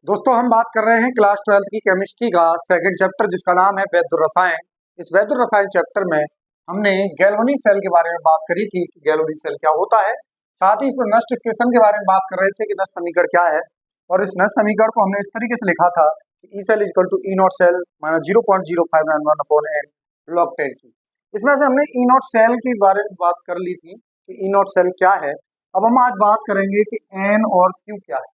दोस्तों हम बात कर रहे हैं क्लास 12th की केमिस्ट्री का सेकंड चैप्टर जिसका नाम है वैद्य रसायन। इस वैद्य रसायन चैप्टर में हमने गैल्वेनिक सेल के बारे में बात करी थी कि गैल्वेनिक सेल क्या होता है। साथ ही इसमें नष्ट इक्वेशन के बारे में बात कर रहे थे कि नष्ट समीकरण क्या है। और इस नष्ट समीकरण को हमने इस तरीके से लिखा था कि E cell equal to E naught cell minus 0.0591 upon N log 10 की। इसमें से हमने ई नॉट सेल के बारे में बात कर ली थी कि ई नॉट सेल क्या है। अब हम आज बात करेंगे कि एन और क्यू क्या है।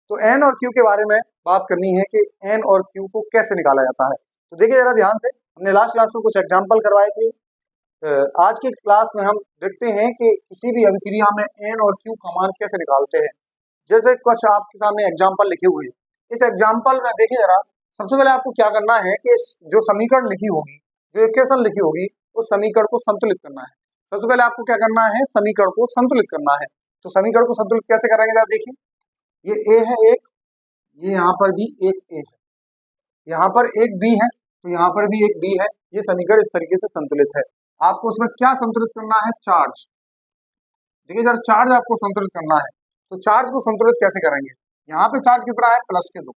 तो एन और क्यू के बारे में बात करनी है कि एन और क्यू को कैसे निकाला जाता है। तो देखिए जरा ध्यान से, हमने लास्ट क्लास में कुछ एग्जांपल करवाए थे। आज की क्लास में हम देखते हैं कि किसी भी अभिक्रिया में एन और क्यू का मान कैसे निकालते हैं। जैसे कुछ आपके सामने एग्जाम्पल लिखे हुए हैं। इस एग्जाम्पल में देखिए जरा, सबसे पहले आपको क्या करना है कि जो समीकरण लिखी होगी, जो इक्वेशन लिखी होगी, उस समीकरण को संतुलित करना है। सबसे पहले आपको क्या करना है, समीकरण को संतुलित करना है। तो समीकरण को संतुलित कैसे करेंगे जरा देखिए, ये ए है एक, ये यहाँ पर भी एक ए है, यहाँ पर एक बी है, तो यहाँ पर भी एक बी है। ये समीकरण इस तरीके से संतुलित है। आपको उसमें क्या संतुलित करना है, चार्ज। देखिए जरा, चार्ज आपको संतुलित करना है। तो चार्ज को संतुलित कैसे करेंगे, यहाँ पे चार्ज कितना है, प्लस के 2,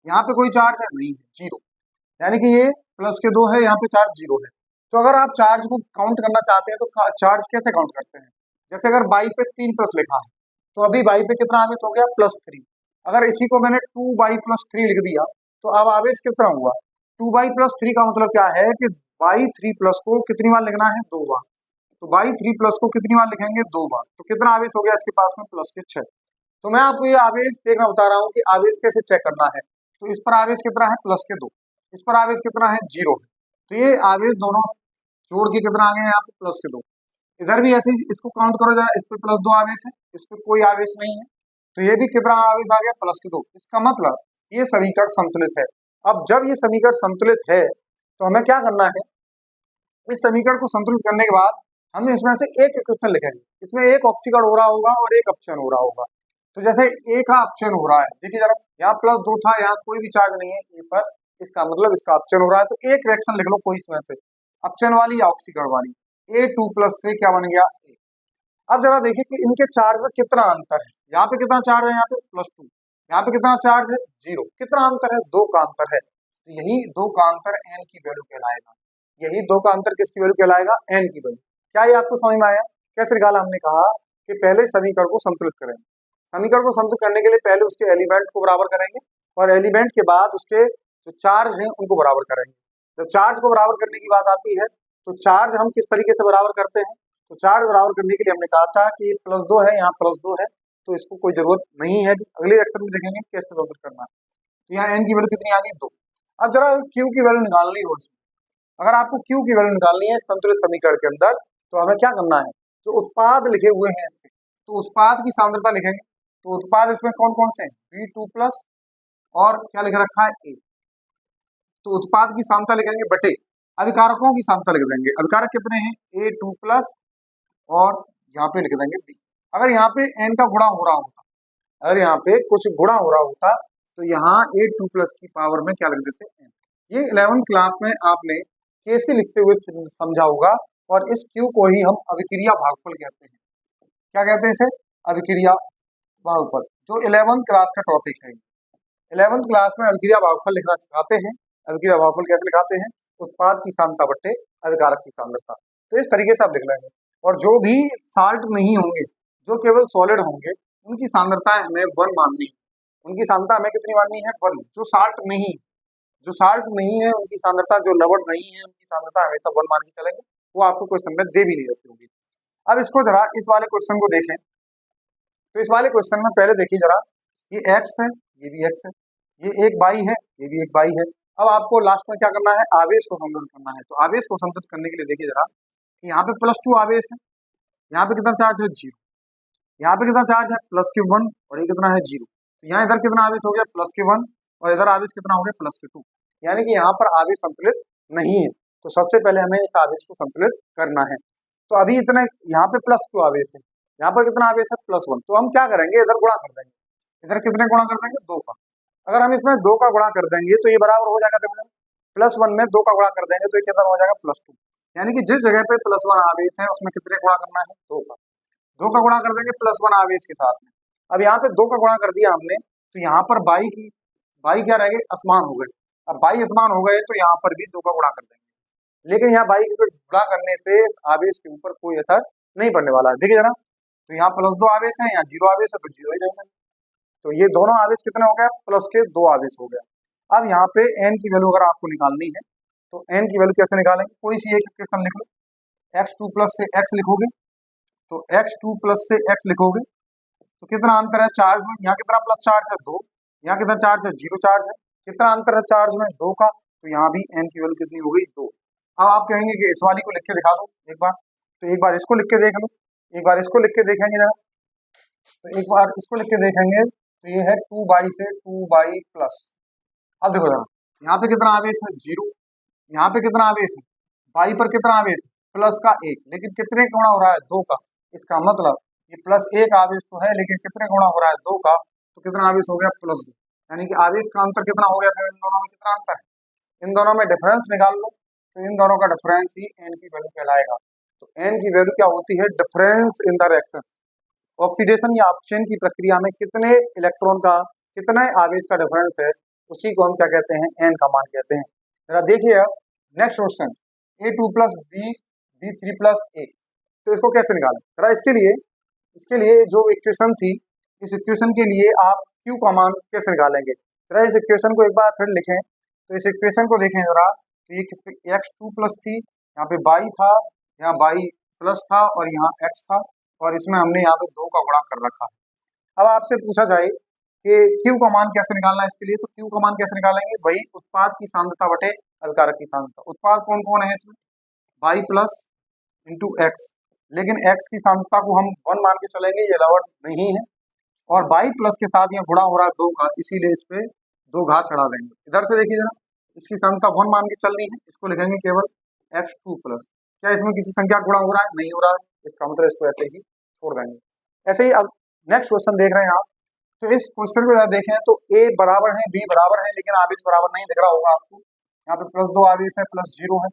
यहाँ पे कोई चार्ज है नहीं है, जीरो, यानी कि ये प्लस के 2 है, यहाँ पे चार्ज जीरो है। तो अगर आप चार्ज को काउंट करना चाहते हैं तो चार्ज कैसे काउंट करते हैं, जैसे अगर बाई पे 3 प्लस लिखा है तो अभी बाई पे कितना आवेश हो गया, +3। अगर इसी को मैंने 2/+3 लिख दिया तो अब आवेश कितना हुआ, 2/+3 का मतलब क्या है कि बाई 3 प्लस को कितनी बार लिखना है, 2 बार। तो बाई 3 प्लस को कितनी बार लिखेंगे, 2 बार। तो कितना आवेश हो गया इसके पास में, +6। तो मैं आपको ये आवेश देखना बता रहा हूँ कि आवेश कैसे चेक करना है। तो इस पर आवेश कितना है, +2, इस पर आवेश कितना है, 0 है। तो ये आवेश दोनों जोड़ के कितना आ गया यहाँ पे, +2। इधर भी ऐसे ही इसको काउंट करो जरा, इस पे +2 आवेश है, इस पे कोई आवेश नहीं है, तो ये भी कितना आवेश आ गया, +2। इसका मतलब ये समीकरण संतुलित है। अब जब ये समीकरण संतुलित है तो हमें क्या करना है, इस समीकरण को संतुलित करने के बाद हम इसमें से एक इक्वेशन लिखेंगे। इसमें एक ऑक्सीकरण हो रहा होगा और एक अपचयन हो रहा होगा। तो जैसे ए का अपचयन हो रहा है, देखिए जरा, यहाँ +2 था, यहाँ कोई भी चार्ज नहीं है ए पर, इसका मतलब इसका अपचयन हो रहा है। तो एक रिएक्शन लिख लो कोई इसमें से, अपचयन वाली या ऑक्सीकरण वाली। A2+ से क्या बन गया, ए। अब जरा देखिए कि इनके चार्ज में कितना अंतर है। यहाँ पे कितना चार्ज है, यहाँ पे +2, यहाँ पे कितना चार्ज है, 0। कितना अंतर है, 2 का अंतर है। तो यही 2 का अंतर एन की वैल्यू कहलाएगा। यही 2 का अंतर किसकी वैल्यू कहलाएगा, एन की वैल्यू। क्या ये आपको समझ में आया, कैसे निकाला। हमने कहा कि पहले समीकरण को संतुलित करेंगे। समीकरण को संतुलित करने के लिए पहले उसके एलिमेंट को बराबर करेंगे और एलिमेंट के बाद उसके जो चार्ज हैं उनको बराबर करेंगे। जब चार्ज को बराबर करने की बात आती है तो चार्ज हम किस तरीके से बराबर करते हैं। तो चार्ज बराबर करने के लिए हमने कहा था कि +2 है, यहाँ +2 है, तो इसको कोई जरूरत नहीं है। अगले एक्शन में देखेंगे कैसे संतुलित करना है। तो यहाँ एन की वैल्यू कितनी आ गई, 2। अब जरा क्यू की वैल्यू निकालनी हो, अगर आपको क्यू की वैल्यू निकालनी है संतुलित समीकरण के अंदर, तो हमें क्या करना है, जो उत्पाद लिखे हुए हैं इसके, तो उत्पाद की सांद्रता लिखेंगे। तो उत्पाद इसमें कौन कौन से हैं, B2+ और क्या लिख रखा है, ए। तो उत्पाद की सांद्रता लिखेंगे बटे अभिकारकों की सांद्रता लिख देंगे। अभिकारक कितने हैं, A2+ और यहाँ पे लिख देंगे B। अगर यहाँ पे n का गुणा हो रहा होता, अगर यहाँ पे कुछ गुणा हो रहा होता तो यहाँ A2+ की पावर में क्या लिख देते n। ये 11th क्लास में आपने कैसे लिखते हुए समझा होगा। और इस Q को ही हम अभिक्रिया भागफल कहते हैं। क्या कहते हैं इसे, अभिक्रिया भागफल, जो 11th क्लास का टॉपिक है। 11th क्लास में अभिक्रिया भागफल लिखना सिखाते हैं। अभिक्रिया भागफल कैसे लिखाते हैं, उत्पाद की सांद्रता बटे अभिकारक की सांद्रता। तो इस तरीके से आप लिख लेंगे। और जो भी साल्ट नहीं होंगे, जो केवल सॉलिड होंगे, उनकी सांद्रता हमें 1 माननी है। उनकी सांद्रता हमें कितनी माननी है, 1। जो साल्ट नहीं है उनकी सांद्रता, जो लवण नहीं है उनकी सांद्रता हमेशा 1 मान के चलेंगे। वो आपको क्वेश्चन में दे भी नहीं रहती होगी। अब इसको जरा इस वाले क्वेश्चन को देखें। तो इस वाले क्वेश्चन में पहले देखिए जरा, ये x है, ये भी x है, ये एक बाई है, ये भी एक बाई है। अब आपको लास्ट में क्या करना है, आवेश को संतुलित करना है। तो आवेश को संतुलित करने के लिए देखिए जरा, यहाँ पे +2 आवेश है, यहाँ पे कितना चार्ज है, 0। यहाँ पे कितना चार्ज है, +1, और ये कितना है, 0। तो यहाँ इधर कितना आवेश हो गया, +1, और इधर आवेश कितना हो गया, +2। यानी कि यहाँ पर आवेश संतुलित नहीं है। तो सबसे पहले हमें इस आवेश को संतुलित करना है। तो अभी इतना, यहाँ पे +2 आवेश है, यहाँ पर कितना आवेश है, +1। तो हम क्या करेंगे, इधर गुणा कर देंगे। इधर कितने गुणा कर देंगे, 2 का। अगर हम इसमें 2 का गुणा कर देंगे तो ये बराबर हो जाएगा कितना, +1 में 2 का गुणा कर देंगे तो ये कितना हो जाएगा, +2। यानी कि जिस जगह पे +1 आवेश है उसमें कितने गुणा करना है, 2 का। 2 का गुणा कर देंगे +1 आवेश के साथ में। अब यहाँ पे 2 का गुणा कर दिया हमने, तो यहाँ पर बाई की बाई क्या रह गए, असमान हो गए। अब बाई असमान हो गए तो यहाँ पर भी 2 का गुणा कर देंगे, लेकिन यहाँ बाई से गुणा करने से आवेश के ऊपर कोई असर नहीं पड़ने वाला है। देखिए जरा, तो यहाँ +2 आवेश है, यहाँ 0 आवेश है, तो 0 ही रहेगा। तो ये दोनों आवेश कितने हो गए, प्लस के 2 आवेश हो गया। अब यहाँ पे n की वैल्यू अगर आपको निकालनी है तो n की वैल्यू कैसे निकालेंगे, कोई सी एक इक्वेशन लिख लो, x2 प्लस से x लिखोगे, तो x2 प्लस से x लिखोगे तो कितना अंतर है चार्ज में, यहाँ कितना प्लस चार्ज है 2, यहाँ कितना चार्ज है 0 चार्ज है, कितना अंतर है चार्ज में 2 का, तो यहाँ भी n की वैल्यू कितनी हो गई 2। अब आप कहेंगे कि इस वाली को लिख के दिखा दो एक बार, तो एक बार इसको लिख के देख लो, एक बार इसको लिख के देखेंगे जरा, तो एक बार इसको लिख के देखेंगे, तो ये है 2 बाई से 2 बाई प्लस। अब देखो जरा, यहाँ पे कितना आवेश है 0, यहाँ पे कितना आवेश है, बाई पर कितना आवेश है प्लस का 1, लेकिन कितने गुणा हो रहा है 2 का, इसका मतलब ये +1 आवेश तो है, लेकिन कितने गुणा हो रहा है 2 का, तो कितना आवेश हो गया +2, यानी कि आवेश का अंतर कितना हो गया, फिर इन दोनों में कितना अंतर है, इन दोनों में डिफरेंस निकाल लो, तो इन दोनों का डिफरेंस ही n की वैल्यू कहलाएगा। तो n की वैल्यू क्या होती है, difference in the reaction, oxidation या अपक्षय की प्रक्रिया में कितने इलेक्ट्रॉन का, कितने आवेश का डिफरेंस है, उसी को हम क्या कहते हैं, n का मान कहते हैं। जरा देखिए अब next question, A2 plus B B3 plus A, तो इसको कैसे निकालें, जरा इसके लिए जो इक्वेशन थी, इस इक्वेशन के लिए आप Q का मान कैसे निकालेंगे, जरा इस इक्वेशन को एक बार फिर लिखें, तो इस इक्वेशन को देखें जरा, तो ये x2 प्लस थी, यहाँ पे बाई था, यहाँ बाई प्लस था, और यहाँ x था, और इसमें हमने यहाँ पे 2 का गुणा कर रखा है। अब आपसे पूछा जाए कि Q का मान कैसे निकालना है, इसके लिए तो Q का मान कैसे निकालेंगे, वही उत्पाद की सांद्रता बटे अलकारक की सांद्रता। उत्पाद कौन कौन है इसमें, बाई प्लस इंटू एक्स, लेकिन x की सांद्रता को हम 1 मान के चलेंगे, ये लवट नहीं है, और बाई प्लस के साथ ये गुणा हो रहा है 2 का, इसीलिए इस पे 2 घात चढ़ा देंगे। इधर से देखिए जरा, इसकी सांद्रता 1 मान के चलनी है, इसको लिखेंगे केवल x2 प्लस, क्या इसमें किसी संख्या गुणा हो रहा है, नहीं हो रहा है, इसका मतलब इसको ऐसे ही छोड़ देंगे। ऐसे ही अब नेक्स्ट क्वेश्चन देख रहे हैं आप, तो इस क्वेश्चन को देखें तो a बराबर है b बराबर है, लेकिन आवेश बराबर नहीं दिख रहा होगा आपको, यहाँ पे +2 आवेश है, +0 है,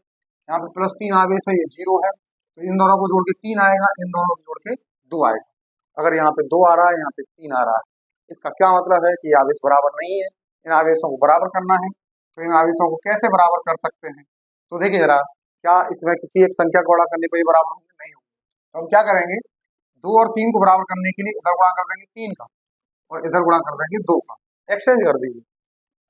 यहाँ पे +3 आवेश है, ये 0 है, तो इन दोनों को जोड़ के 3 आएगा, इन दोनों को जोड़ के 2 आएगा। अगर यहाँ पे 2 आ रहा है, यहाँ पे 3 आ रहा है, इसका क्या मतलब है कि आवेश बराबर नहीं है, इन आवेशों को बराबर करना है। तो इन आवेशों को कैसे बराबर कर सकते हैं, तो देखिए जरा, क्या इसमें किसी एक संख्या को गुणा करने पर ही बराबर होंगे, नहीं होंगे, तो हम क्या करेंगे, 2 और 3 को बराबर करने के लिए इधर गुणा कर देंगे 3 का, और इधर गुणा कर देंगे 2 का, एक्सचेंज कर दीजिए,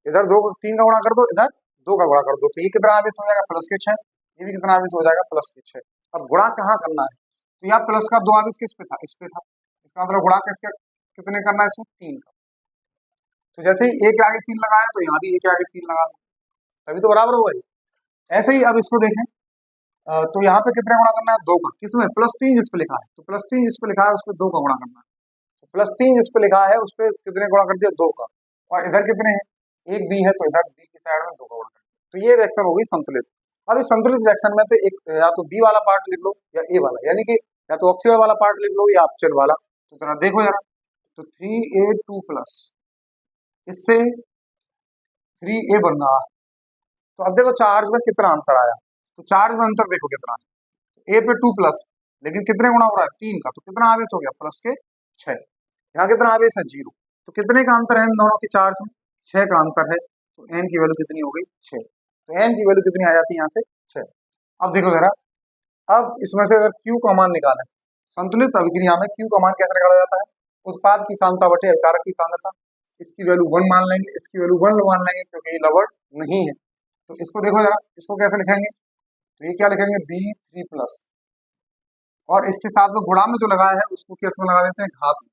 इधर 3 का गुणा कर दो, इधर 2 का गुणा कर दो, तो ये कितना आवेश हो जाएगा +6, ये भी कितना आवेश हो जाएगा +6। अब गुणा कहाँ करना है, तो यहाँ प्लस का 2 आवेश किस पे था, इस पे था, इसका मतलब गुणा किसके कितने करना है, इसमें 3 का, तो जैसे ही एक के आगे 3 लगाया, तो यहाँ भी एक के आगे 3 लगा दो, तभी तो बराबर होगा ये। ऐसे ही अब इसको देखें, तो यहाँ पे कितने गुणा करना है, 2 का, किसमें +3 जिस पे लिखा है, तो +3 जिस पे लिखा है उस पर 2 का गुणा करना है, तो +3 जिस पे लिखा है उस पर कितने गुणा कर दिया, 2 का, और इधर कितने हैं, एक बी है, तो इधर बी की साइड में 2 का गुणा कर दिया, तो ये रिएक्शन हो गई संतुलित। अब इस संतुलित रिएक्शन में तो एक या तो बी वाला पार्ट लिख लो या ए वाला, यानी कि या तो ऑक्सीजन वाला पार्ट लिख लो या अपचन वाला, तो जरा देखो जरा, तो 3A2 प्लस इससे 3A बन रहा है, तो अब देखो चार्ज में कितना अंतर आया, तो चार्ज में अंतर देखो कितना, ए पे 2 प्लस, लेकिन कितने गुणा हो रहा है 3 का, तो कितना आवेश हो गया +6, यहाँ कितना आवेश है 0, तो कितने का अंतर है इन दोनों के चार्ज में, 6 का अंतर है, तो n की वैल्यू कितनी हो गई 6, तो n की वैल्यू कितनी आ जाती है यहाँ से 6। अब देखो जरा, अब इसमें से अगर Q का मान निकालें, संतुलित अभिक्रिया में Q का मान कैसे निकाला जाता है, उत्पाद की सांद्रता बटे अलकारक की सांद्रता, इसकी वैल्यू 1 मान लेंगे, इसकी वैल्यू 1 मान लेंगे, क्योंकि ये लवण नहीं है। तो इसको देखो जरा, इसको कैसे लिखेंगे, तो ये क्या लिखेंगे B3 प्लस, और इसके साथ में गुणा में जो लगाया है उसको किस में लगा देते हैं, घात में,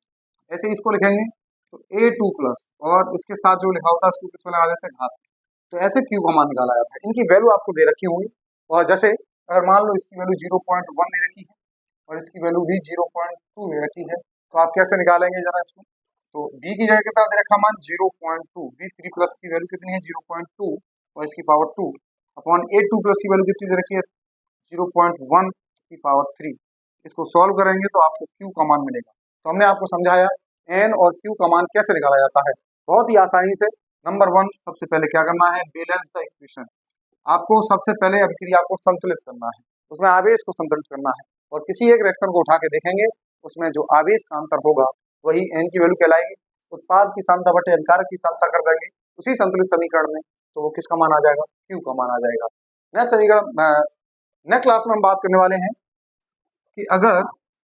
ऐसे इसको लिखेंगे तो A2 प्लस, और इसके साथ जो लिखा होता है उसको किस में लगा देते हैं, घात। तो ऐसे Q का मान निकाला जाता है। इनकी वैल्यू आपको दे रखी होंगी, और जैसे अगर मान लो इसकी वैल्यू 0.1 दे रखी है और इसकी वैल्यू भी 0.2 दे रखी है, तो आप कैसे निकालेंगे जरा इसको, तो B की जगह कितना दे रखा मान 0.2, B3 प्लस की वैल्यू कितनी है 0.2 और इसकी पावर 2 अपॉन A2 प्लस की वैल्यू कितनी दे रखी है 0.1 की पावर 3। इसको सॉल्व करेंगे तो आपको Q का मान मिलेगा। तो हमने आपको समझाया N और Q का मान कैसे निकाला जाता है, बहुत ही आसानी से। नंबर 1, सबसे पहले क्या करना है, बैलेंस द इक्वेशन। आपको सबसे पहले अभिक्रिया को संतुलित करना है, उसमें आवेश को संतुलित करना है, और किसी एक रिएक्शन को उठा के देखेंगे, उसमें जो आवेश का अंतर होगा वही N की वैल्यू कहलाएगी। उत्पाद की सांद्रता बटे अलकारक की सांद्रता कर देंगे, उसी संतुलित समीकरण में, तो वो किसका मान आ जाएगा, Q का मान आ जाएगा। नेक्स्ट समीकरण, नेक्स्ट क्लास में हम बात करने वाले हैं कि अगर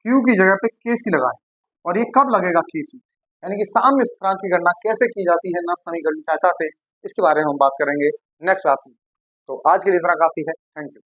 Q की जगह पे KC लगाएं, और ये कब लगेगा KC, यानी कि साम्य स्थिरांक की गणना कैसे की जाती है नष्ट समीकरण की सहायता से, इसके बारे में हम बात करेंगे नेक्स्ट क्लास में। तो आज के लिए इतना काफी है। Thank you.